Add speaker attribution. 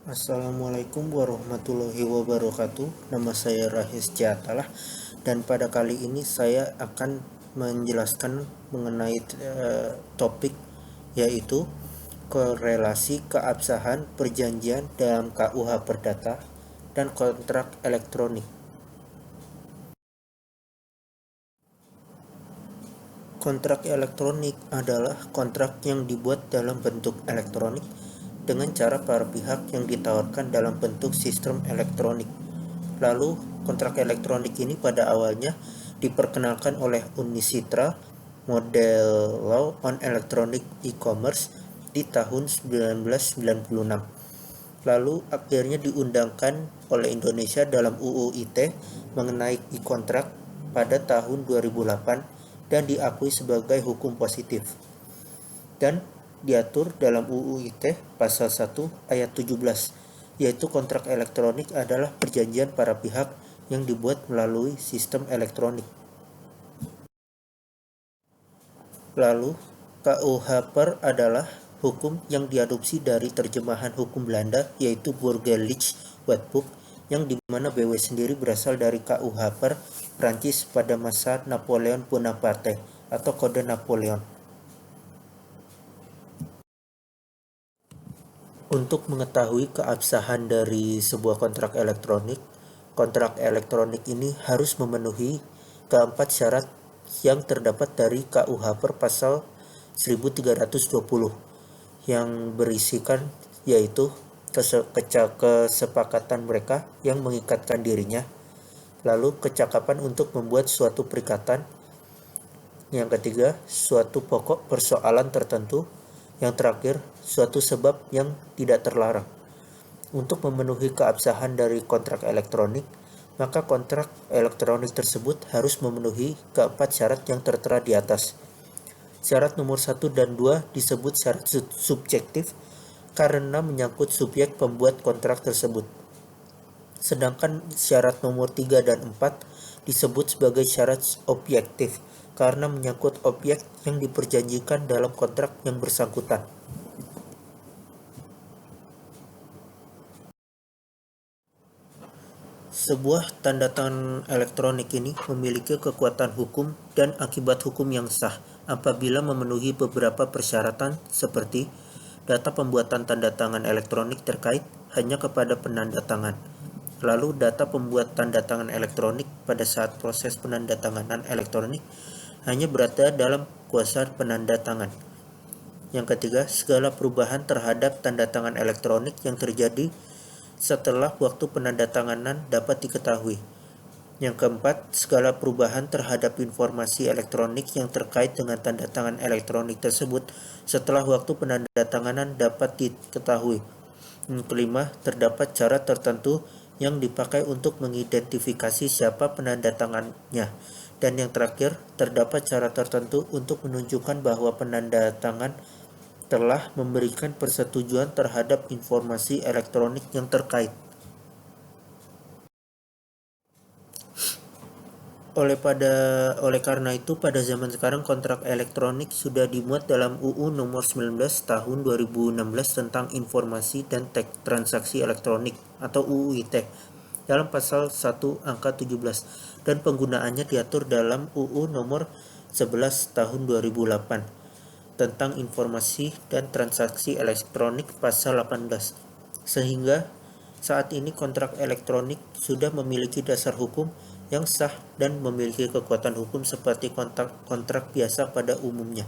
Speaker 1: Assalamualaikum warahmatullahi wabarakatuh. Nama saya Rahis Jatalah dan pada kali ini saya akan menjelaskan mengenai topik yaitu korelasi keabsahan perjanjian dalam KUH Perdata dan kontrak elektronik. Kontrak elektronik adalah kontrak yang dibuat dalam bentuk elektronik dengan cara para pihak yang ditawarkan dalam bentuk sistem elektronik. Lalu, kontrak elektronik ini pada awalnya diperkenalkan oleh Unisitra Model Law on Electronic E-Commerce di tahun 1996. Lalu akhirnya diundangkan oleh Indonesia dalam UU ITE mengenai e-kontrak pada tahun 2008 dan diakui sebagai hukum positif. Dan diatur dalam UU ITE pasal 1 ayat 17, yaitu kontrak elektronik adalah perjanjian para pihak yang dibuat melalui sistem elektronik. Lalu, KUH Per adalah hukum yang diadopsi dari terjemahan hukum Belanda yaitu Burgerlijk Wetboek, yang dimana BW sendiri berasal dari KUH Per Prancis pada masa Napoleon Bonaparte atau Kode Napoleon. Untuk mengetahui keabsahan dari sebuah kontrak elektronik ini harus memenuhi keempat syarat yang terdapat dari KUH Per pasal 1320 yang berisikan yaitu kesepakatan mereka yang mengikatkan dirinya, lalu kecakapan untuk membuat suatu perikatan, yang ketiga suatu pokok persoalan tertentu, yang terakhir suatu sebab yang tidak terlarang. Untuk memenuhi keabsahan dari kontrak elektronik, maka kontrak elektronik tersebut harus memenuhi keempat syarat yang tertera di atas. Syarat nomor 1 dan 2 disebut syarat subjektif karena menyangkut subjek pembuat kontrak tersebut. Sedangkan syarat nomor 3 dan 4 disebut sebagai syarat objektif karena menyangkut objek yang diperjanjikan dalam kontrak yang bersangkutan. Sebuah tanda tangan elektronik ini memiliki kekuatan hukum dan akibat hukum yang sah apabila memenuhi beberapa persyaratan seperti data pembuatan tanda tangan elektronik terkait hanya kepada penanda tangan. Lalu data pembuat tanda tangan elektronik pada saat proses penandatanganan elektronik hanya berada dalam kuasa penanda tangan. Yang ketiga, segala perubahan terhadap tanda tangan elektronik yang terjadi setelah waktu penandatanganan dapat diketahui. Yang keempat, segala perubahan terhadap informasi elektronik yang terkait dengan tanda tangan elektronik tersebut setelah waktu penandatanganan dapat diketahui. Yang kelima, terdapat cara tertentu yang dipakai untuk mengidentifikasi siapa penanda tangannya. Dan yang terakhir, terdapat cara tertentu untuk menunjukkan bahwa penanda tangan telah memberikan persetujuan terhadap informasi elektronik yang terkait. Oleh karena itu, pada zaman sekarang kontrak elektronik sudah dimuat dalam UU nomor 19 tahun 2016 tentang informasi dan transaksi elektronik atau UU ITE dalam pasal 1 angka 17 dan penggunaannya diatur dalam UU nomor 11 tahun 2008 tentang informasi dan transaksi elektronik pasal 18. Sehingga saat ini kontrak elektronik sudah memiliki dasar hukum yang sah dan memiliki kekuatan hukum seperti kontrak biasa pada umumnya.